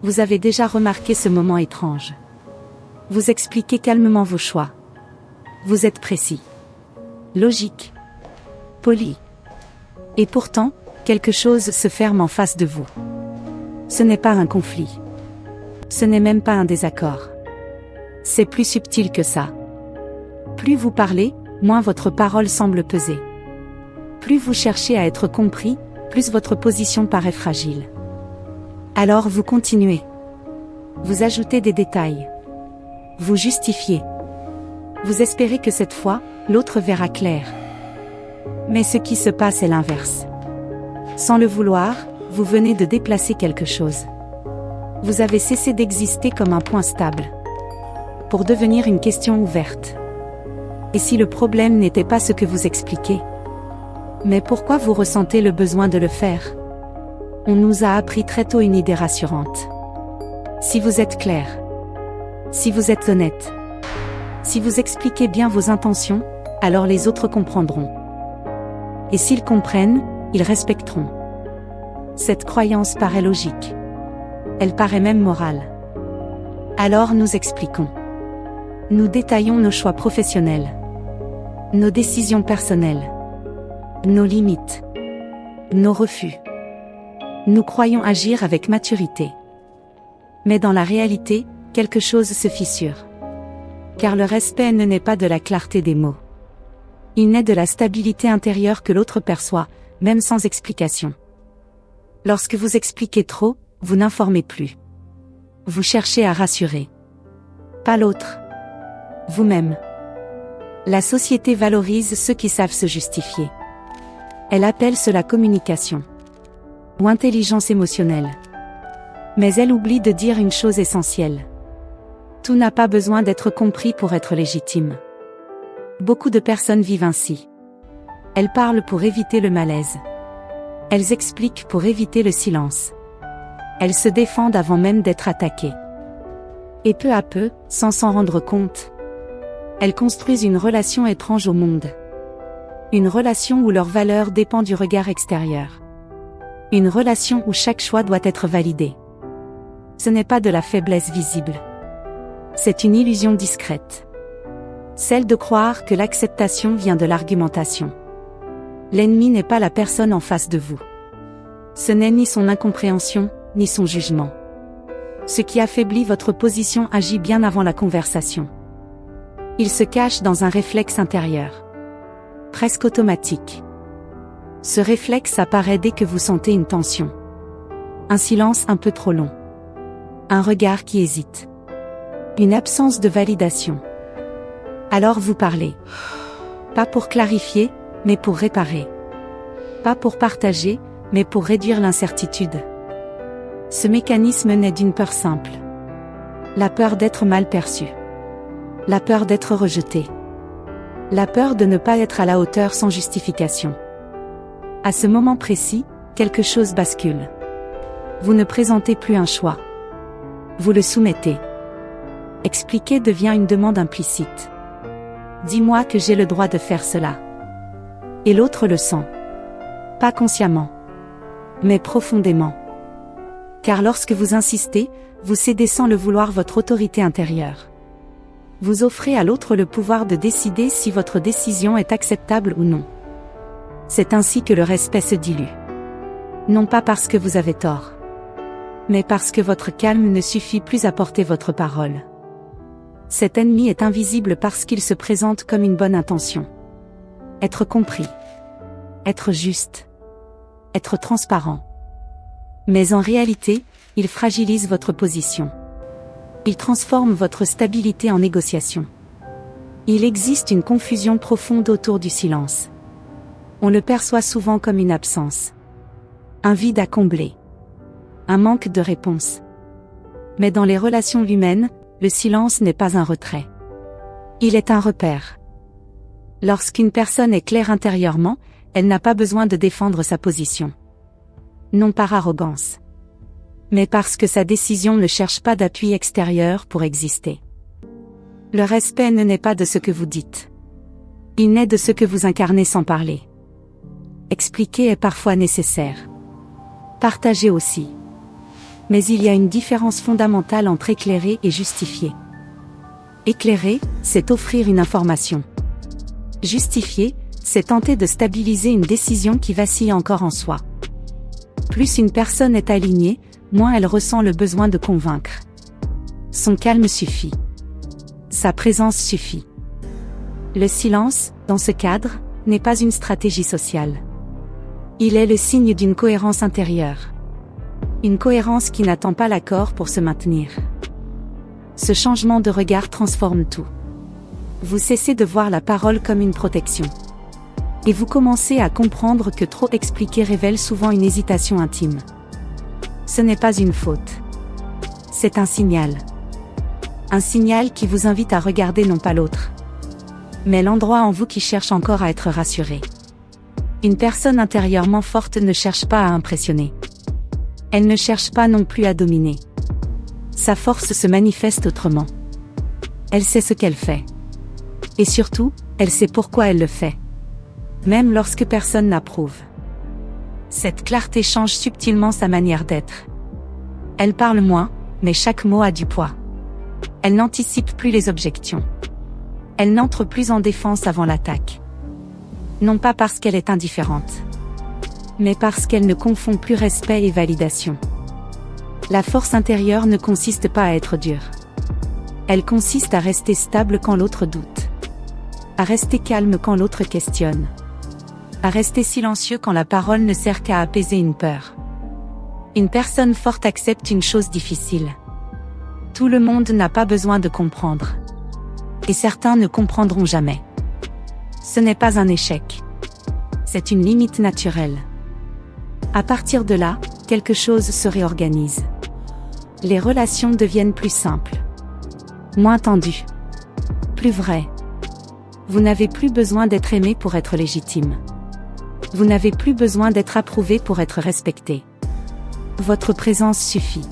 Vous avez déjà remarqué ce moment étrange. Vous expliquez calmement vos choix. Vous êtes précis, logique, poli. Et pourtant, quelque chose se ferme en face de vous. Ce n'est pas un conflit. Ce n'est même pas un désaccord. C'est plus subtil que ça. Plus vous parlez, moins votre parole semble peser. Plus vous cherchez à être compris, plus votre position paraît fragile. Alors vous continuez. Vous ajoutez des détails. Vous justifiez. Vous espérez que cette fois, l'autre verra clair. Mais ce qui se passe est l'inverse. Sans le vouloir, vous venez de déplacer quelque chose. Vous avez cessé d'exister comme un point stable, pour devenir une question ouverte. Et si le problème n'était pas ce que vous expliquez? Mais pourquoi vous ressentez le besoin de le faire? On nous a appris très tôt une idée rassurante. Si vous êtes clair, si vous êtes honnête, si vous expliquez bien vos intentions, alors les autres comprendront. Et s'ils comprennent, ils respecteront. Cette croyance paraît logique. Elle paraît même morale. Alors nous expliquons. Nous détaillons nos choix professionnels, nos décisions personnelles, nos limites, nos refus. Nous croyons agir avec maturité. Mais dans la réalité, quelque chose se fissure. Car le respect ne naît pas de la clarté des mots. Il naît de la stabilité intérieure que l'autre perçoit, même sans explication. Lorsque vous expliquez trop, vous n'informez plus. Vous cherchez à rassurer. Pas l'autre. Vous-même. La société valorise ceux qui savent se justifier. Elle appelle cela communication ou intelligence émotionnelle. Mais elle oublie de dire une chose essentielle. Tout n'a pas besoin d'être compris pour être légitime. Beaucoup de personnes vivent ainsi. Elles parlent pour éviter le malaise. Elles expliquent pour éviter le silence. Elles se défendent avant même d'être attaquées. Et peu à peu, sans s'en rendre compte, elles construisent une relation étrange au monde. Une relation où leur valeur dépend du regard extérieur. Une relation où chaque choix doit être validé. Ce n'est pas de la faiblesse visible. C'est une illusion discrète. Celle de croire que l'acceptation vient de l'argumentation. L'ennemi n'est pas la personne en face de vous. Ce n'est ni son incompréhension, ni son jugement. Ce qui affaiblit votre position agit bien avant la conversation. Il se cache dans un réflexe intérieur. Presque automatique. Ce réflexe apparaît dès que vous sentez une tension. Un silence un peu trop long. Un regard qui hésite. Une absence de validation. Alors vous parlez. Pas pour clarifier, mais pour réparer. Pas pour partager, mais pour réduire l'incertitude. Ce mécanisme naît d'une peur simple. La peur d'être mal perçu. La peur d'être rejeté. La peur de ne pas être à la hauteur sans justification. À ce moment précis, quelque chose bascule. Vous ne présentez plus un choix. Vous le soumettez. Expliquer devient une demande implicite. Dis-moi que j'ai le droit de faire cela. Et l'autre le sent. Pas consciemment. Mais profondément. Car lorsque vous insistez, vous cédez sans le vouloir votre autorité intérieure. Vous offrez à l'autre le pouvoir de décider si votre décision est acceptable ou non. C'est ainsi que le respect se dilue. Non pas parce que vous avez tort, mais parce que votre calme ne suffit plus à porter votre parole. Cet ennemi est invisible parce qu'il se présente comme une bonne intention. Être compris. Être juste. Être transparent. Mais en réalité, il fragilise votre position. Il transforme votre stabilité en négociation. Il existe une confusion profonde autour du silence. On le perçoit souvent comme une absence. Un vide à combler. Un manque de réponse. Mais dans les relations humaines, le silence n'est pas un retrait. Il est un repère. Lorsqu'une personne est claire intérieurement, elle n'a pas besoin de défendre sa position. Non par arrogance, mais parce que sa décision ne cherche pas d'appui extérieur pour exister. Le respect ne naît pas de ce que vous dites. Il naît de ce que vous incarnez sans parler. Expliquer est parfois nécessaire. Partager aussi. Mais il y a une différence fondamentale entre éclairer et justifier. Éclairer, c'est offrir une information. Justifier, c'est tenter de stabiliser une décision qui vacille encore en soi. Plus une personne est alignée, moins elle ressent le besoin de convaincre. Son calme suffit. Sa présence suffit. Le silence, dans ce cadre, n'est pas une stratégie sociale. Il est le signe d'une cohérence intérieure. Une cohérence qui n'attend pas l'accord pour se maintenir. Ce changement de regard transforme tout. Vous cessez de voir la parole comme une protection. Et vous commencez à comprendre que trop expliquer révèle souvent une hésitation intime. Ce n'est pas une faute. C'est un signal. Un signal qui vous invite à regarder non pas l'autre, mais l'endroit en vous qui cherche encore à être rassuré. Une personne intérieurement forte ne cherche pas à impressionner. Elle ne cherche pas non plus à dominer. Sa force se manifeste autrement. Elle sait ce qu'elle fait. Et surtout, elle sait pourquoi elle le fait. Même lorsque personne n'approuve. Cette clarté change subtilement sa manière d'être. Elle parle moins, mais chaque mot a du poids. Elle n'anticipe plus les objections. Elle n'entre plus en défense avant l'attaque. Non pas parce qu'elle est indifférente, mais parce qu'elle ne confond plus respect et validation. La force intérieure ne consiste pas à être dure. Elle consiste à rester stable quand l'autre doute. À rester calme quand l'autre questionne. À rester silencieux quand la parole ne sert qu'à apaiser une peur. Une personne forte accepte une chose difficile. Tout le monde n'a pas besoin de comprendre. Et certains ne comprendront jamais. Ce n'est pas un échec. C'est une limite naturelle. À partir de là, quelque chose se réorganise. Les relations deviennent plus simples. Moins tendues. Plus vraies. Vous n'avez plus besoin d'être aimé pour être légitime. Vous n'avez plus besoin d'être approuvé pour être respecté. Votre présence suffit.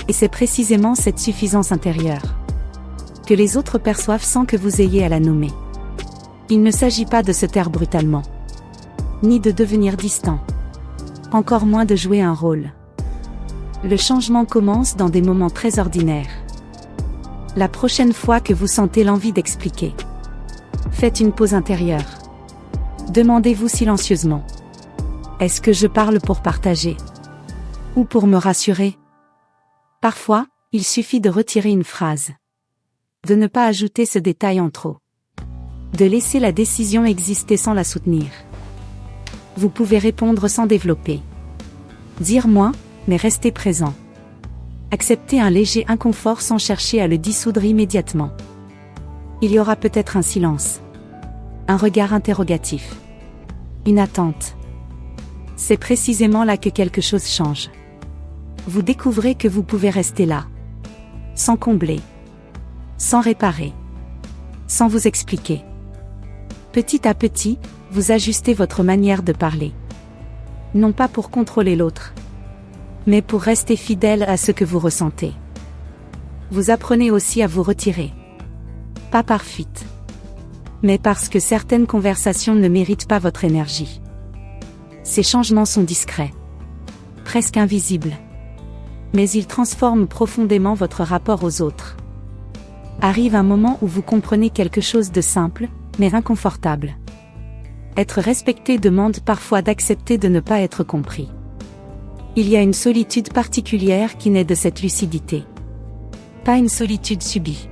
Et c'est précisément cette suffisance intérieure que les autres perçoivent sans que vous ayez à la nommer. Il ne s'agit pas de se taire brutalement, ni de devenir distant, encore moins de jouer un rôle. Le changement commence dans des moments très ordinaires. La prochaine fois que vous sentez l'envie d'expliquer, faites une pause intérieure. Demandez-vous silencieusement. Est-ce que je parle pour partager? Ou pour me rassurer? Parfois, il suffit de retirer une phrase. De ne pas ajouter ce détail en trop. De laisser la décision exister sans la soutenir. Vous pouvez répondre sans développer. Dire moins, mais rester présent. Accepter un léger inconfort sans chercher à le dissoudre immédiatement. Il y aura peut-être un silence. Un regard interrogatif. Une attente. C'est précisément là que quelque chose change. Vous découvrez que vous pouvez rester là. Sans combler. Sans réparer. Sans vous expliquer. Petit à petit, vous ajustez votre manière de parler. Non pas pour contrôler l'autre, mais pour rester fidèle à ce que vous ressentez. Vous apprenez aussi à vous retirer. Pas par fuite, mais parce que certaines conversations ne méritent pas votre énergie. Ces changements sont discrets, presque invisibles, mais ils transforment profondément votre rapport aux autres. Arrive un moment où vous comprenez quelque chose de simple, mais inconfortable. Être respecté demande parfois d'accepter de ne pas être compris. Il y a une solitude particulière qui naît de cette lucidité. Pas une solitude subie.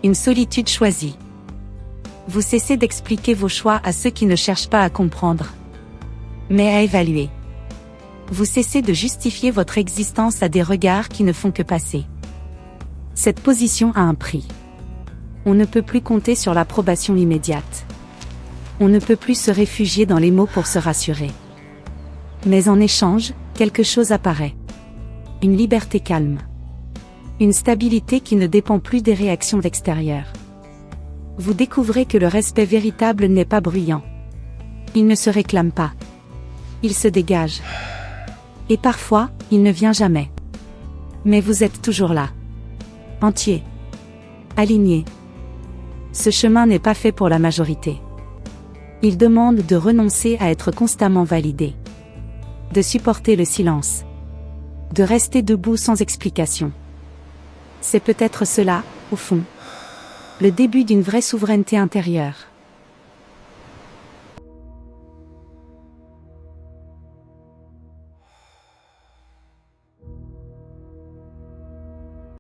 Une solitude choisie. Vous cessez d'expliquer vos choix à ceux qui ne cherchent pas à comprendre, mais à évaluer. Vous cessez de justifier votre existence à des regards qui ne font que passer. Cette position a un prix. On ne peut plus compter sur l'approbation immédiate. On ne peut plus se réfugier dans les mots pour se rassurer. Mais en échange, quelque chose apparaît. Une liberté calme. Une stabilité qui ne dépend plus des réactions extérieures. Vous découvrez que le respect véritable n'est pas bruyant. Il ne se réclame pas. Il se dégage. Et parfois, il ne vient jamais. Mais vous êtes toujours là. Entier. Aligné. Ce chemin n'est pas fait pour la majorité. Il demande de renoncer à être constamment validé. De supporter le silence. de rester debout sans explication. C'est peut-être cela, au fond, le début d'une vraie souveraineté intérieure.